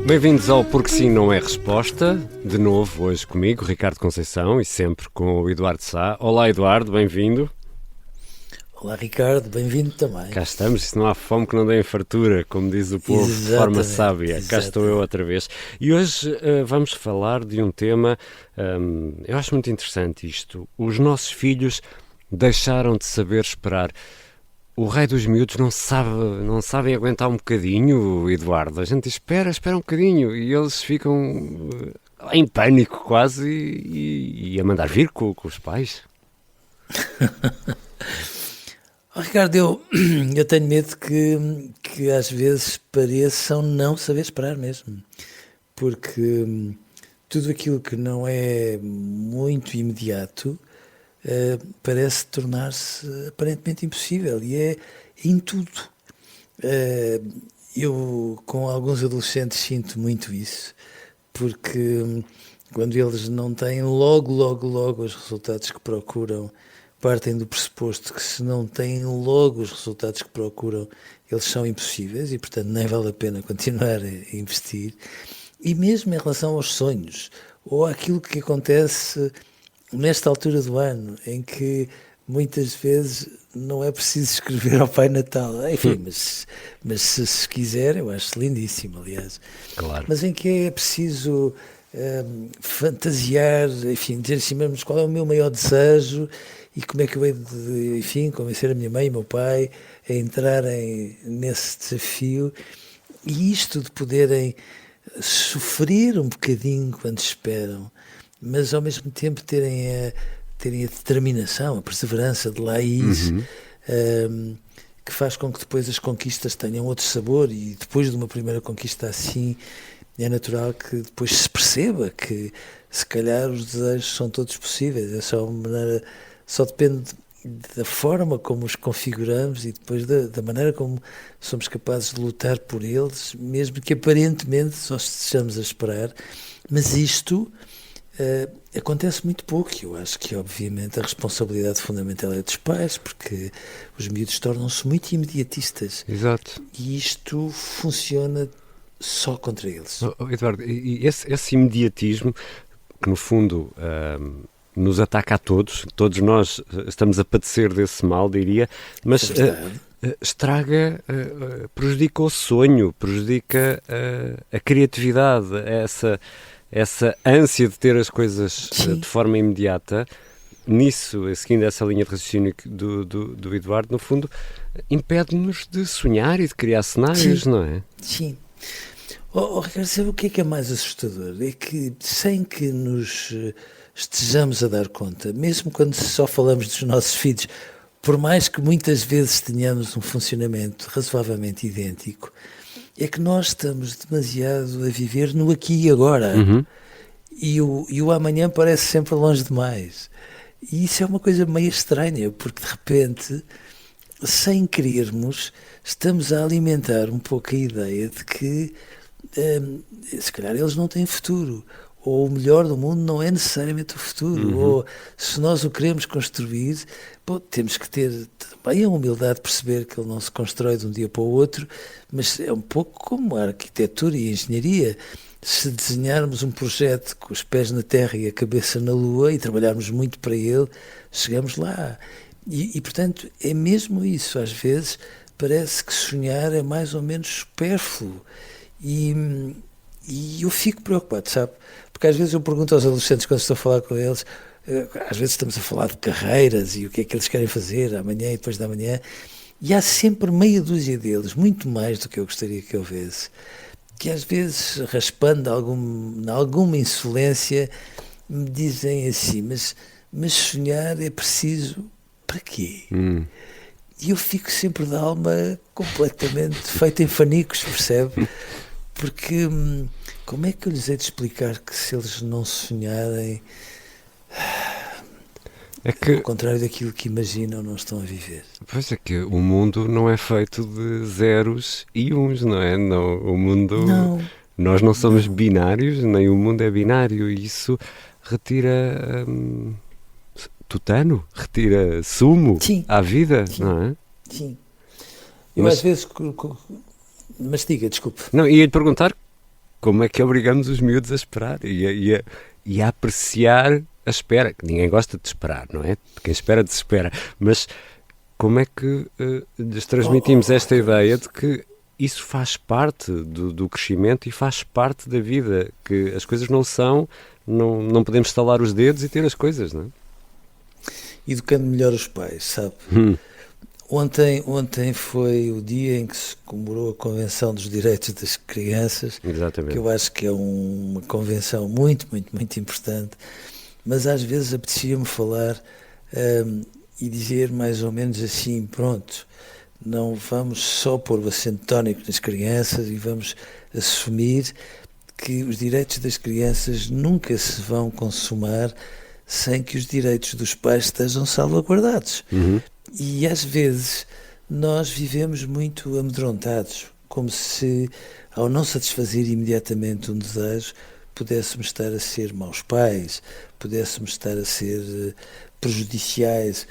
Bem-vindos ao Porque Sim Não É Resposta, de novo hoje comigo, Ricardo Conceição, e sempre com o Eduardo Sá. Olá Eduardo, bem-vindo. Olá Ricardo, bem-vindo também. Cá estamos, se não há fome que não dê fartura, como diz o povo de forma sábia. Cá estou eu outra vez. E hoje vamos falar de um tema, eu acho muito interessante isto. Os nossos filhos deixaram de saber esperar. O rei dos miúdos não sabem aguentar um bocadinho, Eduardo. A gente diz, espera um bocadinho, e eles ficam em pânico quase e a mandar vir com os pais. Ricardo, eu tenho medo que às vezes pareçam não saber esperar mesmo, porque tudo aquilo que não é muito imediato parece tornar-se aparentemente impossível, e é em tudo. Eu, com alguns adolescentes, sinto muito isso, porque quando eles não têm logo os resultados que procuram, partem do pressuposto que se não têm logo os resultados que procuram, eles são impossíveis e, portanto, nem vale a pena continuar a investir. E mesmo em relação aos sonhos, ou àquilo que acontece nesta altura do ano, em que muitas vezes não é preciso escrever ao Pai Natal, enfim, mas se quiser, eu acho lindíssimo, aliás. Claro. Mas em que é preciso fantasiar, enfim, dizer assim mesmo qual é o meu maior desejo e como é que eu hei de, enfim, convencer a minha mãe e o meu pai a entrarem nesse desafio, e isto de poderem sofrer um bocadinho quando esperam, mas ao mesmo tempo terem a determinação, a perseverança de lá ir, que faz com que depois as conquistas tenham outro sabor, e depois de uma primeira conquista assim, é natural que depois se perceba que se calhar os desejos são todos possíveis, só depende da forma como os configuramos e depois da maneira como somos capazes de lutar por eles, mesmo que aparentemente só estejamos a esperar. Mas isto acontece muito pouco. Eu acho que, obviamente, a responsabilidade fundamental é dos pais, porque os miúdos tornam-se muito imediatistas. Exato. E isto funciona só contra eles. Eduardo, e esse imediatismo que, no fundo, nos ataca a todos nós estamos a padecer desse mal, diria, mas prejudica o sonho, prejudica a criatividade, essa ânsia de ter as coisas de forma imediata. Nisso, seguindo essa linha de raciocínio do Eduardo, no fundo, impede-nos de sonhar e de criar cenários, não é? Sim. Ricardo, sabe o que é mais assustador? É que, sem que nos estejamos a dar conta, mesmo quando só falamos dos nossos filhos, por mais que muitas vezes tenhamos um funcionamento razoavelmente idêntico, é que nós estamos demasiado a viver no aqui e agora. E o amanhã parece sempre longe demais. E isso é uma coisa meio estranha, porque de repente, sem querermos, estamos a alimentar um pouco a ideia de que se calhar eles não têm futuro, ou o melhor do mundo não é necessariamente o futuro, ou se nós o queremos construir, temos que ter também a humildade de perceber que ele não se constrói de um dia para o outro, mas é um pouco como a arquitetura e a engenharia. Se desenharmos um projeto com os pés na terra e a cabeça na lua e trabalharmos muito para ele, chegamos lá. E portanto, é mesmo isso. Às vezes parece que sonhar é mais ou menos supérfluo. E eu fico preocupado, sabe? Porque às vezes eu pergunto aos adolescentes, quando estou a falar com eles, às vezes estamos a falar de carreiras e o que é que eles querem fazer amanhã e depois da manhã, e há sempre meia dúzia deles, muito mais do que eu gostaria que houvesse, que às vezes, raspando alguma insolência, me dizem assim, mas sonhar é preciso para quê? E eu fico sempre de alma completamente feita em fanicos, percebe? Porque como é que eu lhes hei de explicar que se eles não sonharem, ao contrário daquilo que imaginam, não estão a viver? Pois é que o mundo não é feito de zeros e uns, não é? Não, o mundo... Não. Nós não somos binários, nem o mundo é binário, e isso retira tutano, retira sumo à vida, não é? Sim. Eu às vezes... Mas diga, desculpe. Não, ia-lhe perguntar como é que obrigamos os miúdos a esperar e a apreciar a espera? Ninguém gosta de esperar, não é? Quem espera, desespera. Mas como é que lhes transmitimos esta ideia de que isso faz parte do crescimento e faz parte da vida, que as coisas não podemos estalar os dedos e ter as coisas, não é? Educando melhor os pais, sabe? Ontem foi o dia em que se comemorou a Convenção dos Direitos das Crianças. Exatamente. Que eu acho que é uma convenção muito, muito, muito importante, mas às vezes apetecia-me falar e dizer mais ou menos assim, pronto, não vamos só pôr o acento tónico nas crianças e vamos assumir que os direitos das crianças nunca se vão consumar sem que os direitos dos pais estejam salvaguardados. E às vezes nós vivemos muito amedrontados, como se, ao não satisfazer imediatamente um desejo, pudéssemos estar a ser maus pais, pudéssemos estar a ser prejudiciais.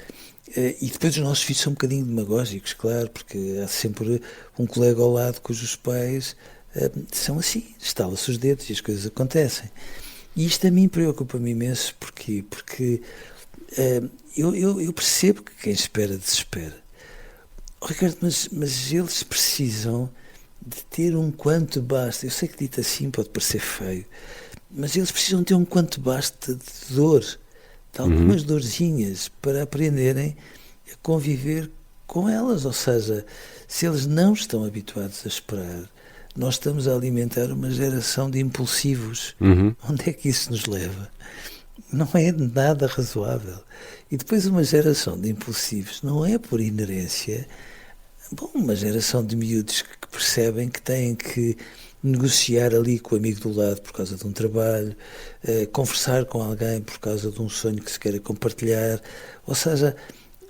E depois os nossos filhos são um bocadinho demagógicos, claro, porque há sempre um colega ao lado cujos pais são assim, estala-se os dedos e as coisas acontecem. E isto a mim preocupa-me imenso, porquê? Porque eu percebo que quem espera desespera. Oh, Ricardo, mas eles precisam de ter um quanto basta. Eu sei que dito assim pode parecer feio, mas eles precisam ter um quanto basta de dor, de algumas dorzinhas, para aprenderem a conviver com elas. Ou seja, se eles não estão habituados a esperar, nós estamos a alimentar uma geração de impulsivos. Onde é que isso nos leva? Não é nada razoável. E depois uma geração de impulsivos não é por inerência, uma geração de miúdos que percebem que têm que negociar ali com o amigo do lado por causa de um trabalho, conversar com alguém por causa de um sonho que se queira compartilhar. Ou seja,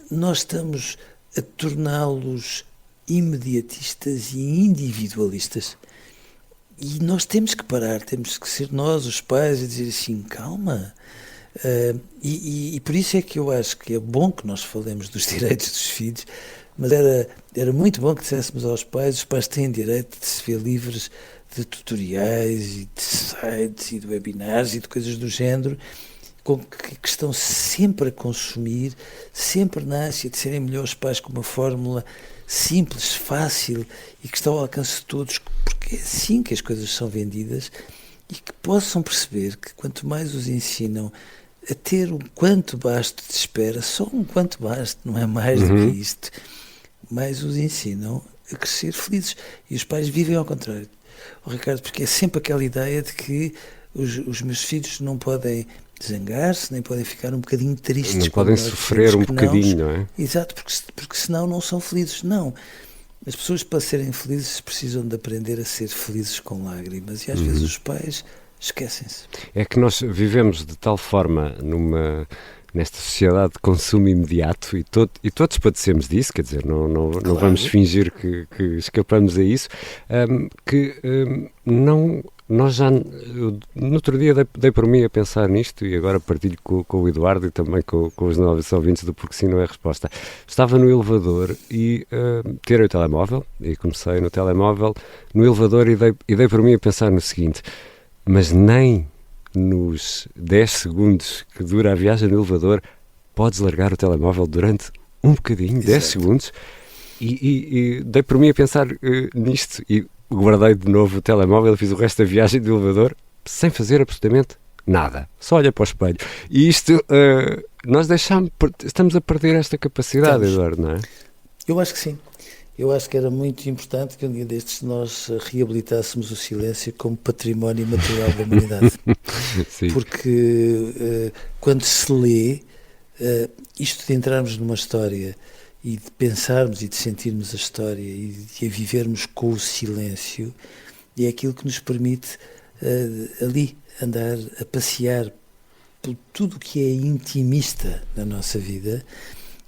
nós estamos a torná-los imediatistas e individualistas. E nós temos que parar, temos que ser nós, os pais, a dizer assim, calma. E por isso é que eu acho que é bom que nós falemos dos direitos dos filhos, mas era muito bom que disséssemos aos pais, os pais têm direito de se ver livres de tutoriais e de sites e de webinars e de coisas do género, que estão sempre a consumir, sempre na ânsia de serem melhores pais com uma fórmula simples, fácil e que está ao alcance de todos, porque é assim que as coisas são vendidas, e que possam perceber que quanto mais os ensinam a ter um quanto basto de espera, só um quanto basto, não é mais do que isto, mais os ensinam a crescer felizes. E os pais vivem ao contrário. Ricardo, porque é sempre aquela ideia de que os meus filhos não podem zangar-se, nem podem ficar um bocadinho tristes. Não podem sofrer um bocadinho, não é? Exato, porque senão não são felizes. Não. As pessoas, para serem felizes, precisam de aprender a ser felizes com lágrimas. E às vezes os pais esquecem-se. É que nós vivemos de tal forma nesta sociedade de consumo imediato e todos padecemos disso, quer dizer, não Claro. vamos fingir que escapamos a isso, nós já, no outro dia dei por mim a pensar nisto e agora partilho com o Eduardo e também com os novos ouvintes do Porque Sim Não É Resposta. Estava no elevador e tirei o telemóvel e comecei no telemóvel, no elevador e dei por mim a pensar no seguinte, mas nem nos 10 segundos que dura a viagem no elevador podes largar o telemóvel durante um bocadinho, Exato. 10 segundos e dei por mim a pensar nisto e guardei de novo o telemóvel e fiz o resto da viagem do elevador sem fazer absolutamente nada, só olha para o espelho. E isto, nós estamos a perder esta capacidade, Eduardo, não é? Eu acho que sim. Eu acho que era muito importante que um dia destes nós reabilitássemos o silêncio como património material da humanidade. Sim. Porque quando se lê, isto de entrarmos numa história e de pensarmos e de sentirmos a história e de a vivermos com o silêncio, é aquilo que nos permite ali andar a passear por tudo o que é intimista na nossa vida.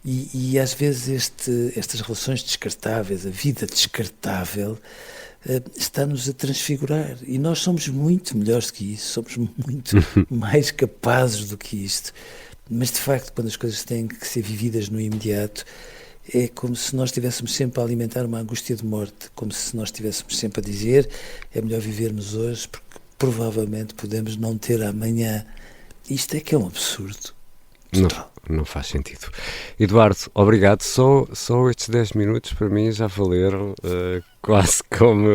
E às vezes estas relações descartáveis, a vida descartável, está-nos a transfigurar. E nós somos muito melhores do que isso, somos muito mais capazes do que isto. Mas, de facto, quando as coisas têm que ser vividas no imediato, é como se nós estivéssemos sempre a alimentar uma angústia de morte, como se nós estivéssemos sempre a dizer é melhor vivermos hoje, porque provavelmente podemos não ter amanhã. Isto é que é um absurdo. Não faz sentido. Eduardo, obrigado. Só estes 10 minutos para mim já valeram quase como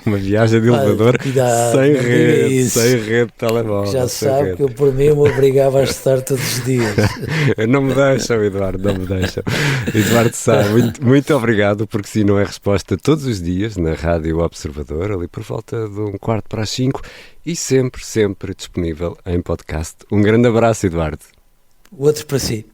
uma viagem de elevador. Cuidado, sem rede de telemóvel. Já sabe que eu por mim me obrigava a estar todos os dias. Não me deixam, Eduardo, não me deixam. Eduardo Sá, muito obrigado, porque sim, não é resposta todos os dias na Rádio Observador, ali por volta de 5:15 e sempre disponível em podcast. Um grande abraço, Eduardo. Outro para si.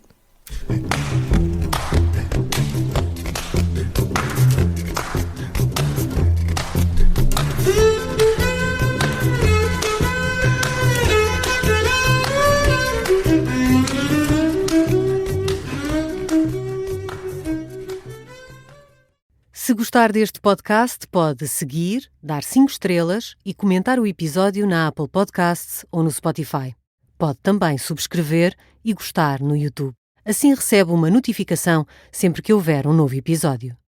Se gostar deste podcast, pode seguir, dar 5 estrelas e comentar o episódio na Apple Podcasts ou no Spotify. Pode também subscrever e gostar no YouTube. Assim recebe uma notificação sempre que houver um novo episódio.